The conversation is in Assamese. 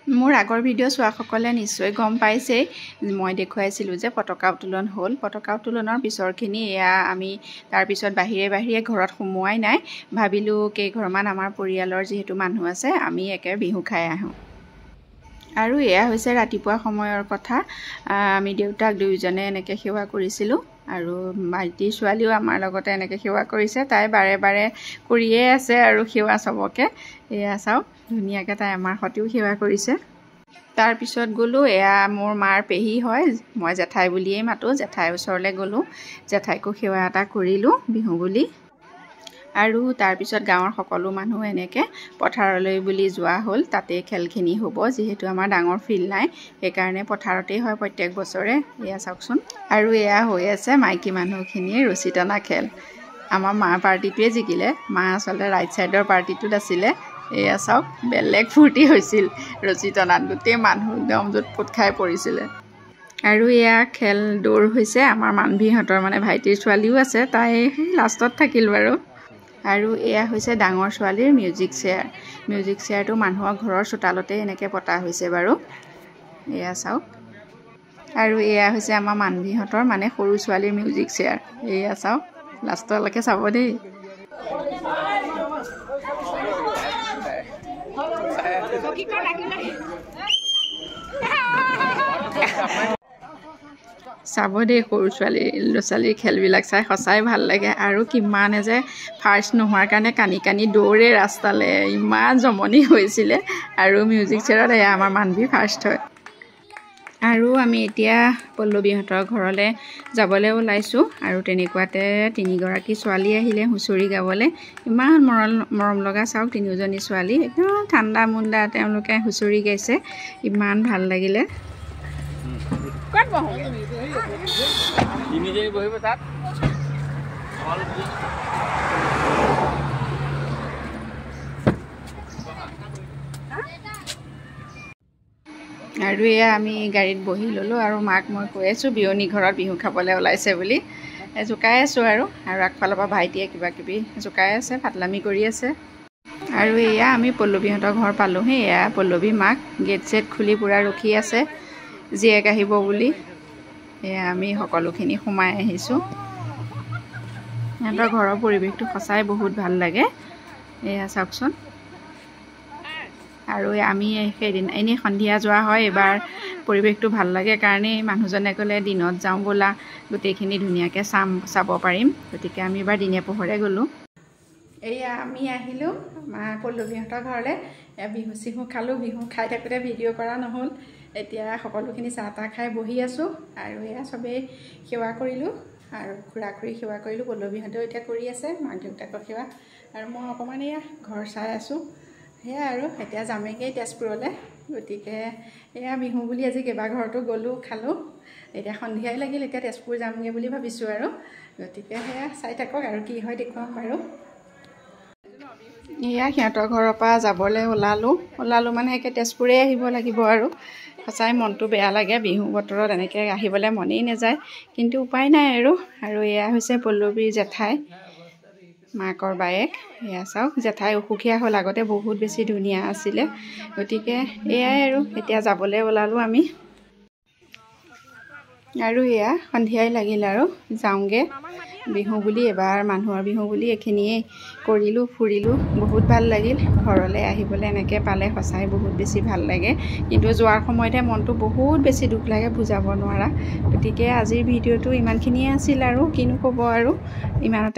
মোৰ আগৰ ভিডিঅ' চোৱাসকলে নিশ্চয় গম পাইছেই মই দেখুৱাইছিলোঁ যে পতাকা উত্তোলন হ'ল। পতাকা উত্তোলনৰ পিছৰখিনি এয়া আমি তাৰপিছত বাহিৰে ঘৰত সোমোৱাই নাই। ভাবিলোঁ কেইঘৰমান আমাৰ পৰিয়ালৰ যিহেতু মানুহ আছে আমি একে বিহু খাই আহোঁ। আৰু এয়া হৈছে ৰাতিপুৱা সময়ৰ কথা। আমি দেউতাক দুয়োজনে এনেকৈ সেৱা কৰিছিলোঁ আৰু ভাইটি ছোৱালীও আমাৰ লগতে এনেকৈ সেৱা কৰিছে। তাই বাৰে কৰিয়ে আছে আৰু সেৱা চবকে। এয়া চাওক ধুনীয়াকৈ তাই আমাৰ সৈতেও সেৱা কৰিছে। তাৰপিছত গ'লোঁ, এয়া মোৰ মাৰ পেহী হয়, মই জেঠাই বুলিয়েই মাতোঁ। জেঠাইৰ ওচৰলৈ গ'লোঁ, জেঠাইকো সেৱা এটা কৰিলোঁ বিহু বুলি। আৰু তাৰপিছত গাঁৱৰ সকলো মানুহ এনেকৈ পথাৰলৈ বুলি যোৱা হ'ল। তাতেই খেলখিনি হ'ব, যিহেতু আমাৰ ডাঙৰ ফিল্ড নাই সেইকাৰণে পথাৰতেই হয় প্ৰত্যেক বছৰে। এয়া চাওকচোন। আৰু এয়া হৈ আছে মাইকী মানুহখিনিৰ ৰছী টনা খেল। আমাৰ মাৰ পাৰ্টিটোৱে জিকিলে, মা আচলতে ৰাইট ছাইডৰ পাৰ্টিটোত আছিলে। এয়া চাওক বেলেগ ফূৰ্তি হৈছিল ৰছী টনাত, গোটেই মানুহ একদম য'ত পোট খাই পৰিছিলে। আৰু এয়া খেল দৌৰ হৈছে। আমাৰ মানভীহঁতৰ মানে ভাইটিৰ ছোৱালীও আছে, তাই লাষ্টত থাকিল বাৰু। আৰু এয়া হৈছে ডাঙৰ ছোৱালীৰ মিউজিক চেয়াৰ। মিউজিক চেয়াৰটো মানুহৰ ঘৰৰ চোতালতে এনেকৈ পতা হৈছে বাৰু। এয়া চাওক। আৰু এয়া হৈছে আমাৰ মানভীহঁতৰ মানে সৰু ছোৱালীৰ মিউজিক চেয়াৰ। এয়া চাওক, লাষ্টলৈকে চাব দেই। চাব দেই সৰু ল'ৰা ছোৱালীৰ খেলবিলাক চাই সঁচাই ভাল লাগে। আৰু কিমানে যে ফাৰ্ষ্ট নোহোৱাৰ কাৰণে কানি দৌৰে ৰাস্তালৈ, ইমান জমনি হৈছিলে। আৰু মিউজিক চেয়াৰত এয়া আমাৰ মানভী ফাৰ্ষ্ট হয়। আৰু আমি এতিয়া পল্লৱীহঁতৰ ঘৰলৈ যাবলৈ ওলাইছোঁ। আৰু তেনেকুৱাতে তিনিগৰাকী ছোৱালী আহিলে হুঁচৰি গাবলৈ। ইমান মৰম লগা, চাওক তিনিওজনী ছোৱালী একদম ঠাণ্ডা মুণ্ডা তেওঁলোকে হুঁচৰি গাইছে, ইমান ভাল লাগিলে। আৰু এয়া আমি গাড়ীত বহি ল'লোঁ আৰু মাক মই কৈ আছোঁ বিয়নী ঘৰত বিহু খাবলৈ ওলাইছে বুলি জোকাই আছোঁ। আৰু আগফালৰ পৰা ভাইটিয়ে কিবা কিবি জোকাই আছে, ফাটলামি কৰি আছে। আৰু এয়া আমি পল্লৱীহঁতৰ ঘৰ পালোঁহি। এয়া পল্লৱী মাক গেট চেট খুলি পূৰা ৰখি আছে জীয়েক আহিব বুলি। এয়া আমি সকলোখিনি সোমাই আহিছোঁ। সিহঁতৰ ঘৰৰ পৰিৱেশটো সঁচাই বহুত ভাল লাগে। এয়া চাওকচোন। আৰু আমি সেইদিনা এনেই সন্ধিয়া যোৱা হয়, এইবাৰ পৰিৱেশটো ভাল লাগে কাৰণেই মানুহজনে ক'লে দিনত যাওঁ ব'লা, গোটেইখিনি ধুনীয়াকৈ চাব পাৰিম। গতিকে আমি এইবাৰ দিনে পোহৰে গ'লোঁ। এয়া আমি আহিলোঁ পল্লৱীহঁতৰ ঘৰলৈ। বিহু চিহু খালোঁ, বিহু খাই থাকোঁতে ভিডিঅ' কৰা নহ'ল। এতিয়া সকলোখিনি চাহ তাহ খাই বহি আছোঁ। আৰু এয়া চবেই সেৱা কৰিলোঁ আৰু খুৰা খুৰী সেৱা কৰিলোঁ। পল্লৱীহঁতেও এতিয়া কৰি আছে মাক দেউতাকৰ সেৱা। আৰু মই অকণমান এয়া ঘৰ চাই আছোঁ। সেয়াই আৰু এতিয়া যামেগৈ তেজপুৰলৈ। গতিকে এয়া বিহু বুলি আজি কেইবাঘৰতো গ'লোঁ, খালোঁ। এতিয়া সন্ধিয়াই লাগিল, এতিয়া তেজপুৰ যামগৈ বুলি ভাবিছোঁ আৰু। গতিকে সেয়া চাই থাকক আৰু কি হয় দেখুৱাম বাৰু। এয়া সিহঁতৰ ঘৰৰ পৰা যাবলৈ ওলালোঁ মানে একে তেজপুৰেই আহিব লাগিব আৰু। সঁচাই মনটো বেয়া লাগে, বিহু বতৰত এনেকৈ আহিবলৈ মনেই নাযায়, কিন্তু উপায় নাই আৰু। আৰু এয়া হৈছে পল্লৱীৰ জেঠাই, মাকৰ বায়েক। এয়া চাওক, জেঠাই অসুখীয়া হ'ল, আগতে বহুত বেছি ধুনীয়া আছিলে। গতিকে এয়াই আৰু এতিয়া যাবলৈ ওলালোঁ আমি। আৰু এয়া সন্ধিয়াই লাগিল আৰু যাওঁগৈ। বিহু বুলি এবাৰ মানুহৰ বিহু বুলি এইখিনিয়ে কৰিলোঁ, ফুৰিলোঁ, বহুত ভাল লাগিল। ঘৰলৈ আহিবলৈ এনেকৈ পালে সঁচাই বহুত বেছি ভাল লাগে, কিন্তু যোৱাৰ সময়তহে মনটো বহুত বেছি দুখ লাগে, বুজাব নোৱাৰা। গতিকে আজিৰ ভিডিঅ'টো ইমানখিনিয়ে আছিল আৰু কিনো ক'ব আৰু, ইমানতে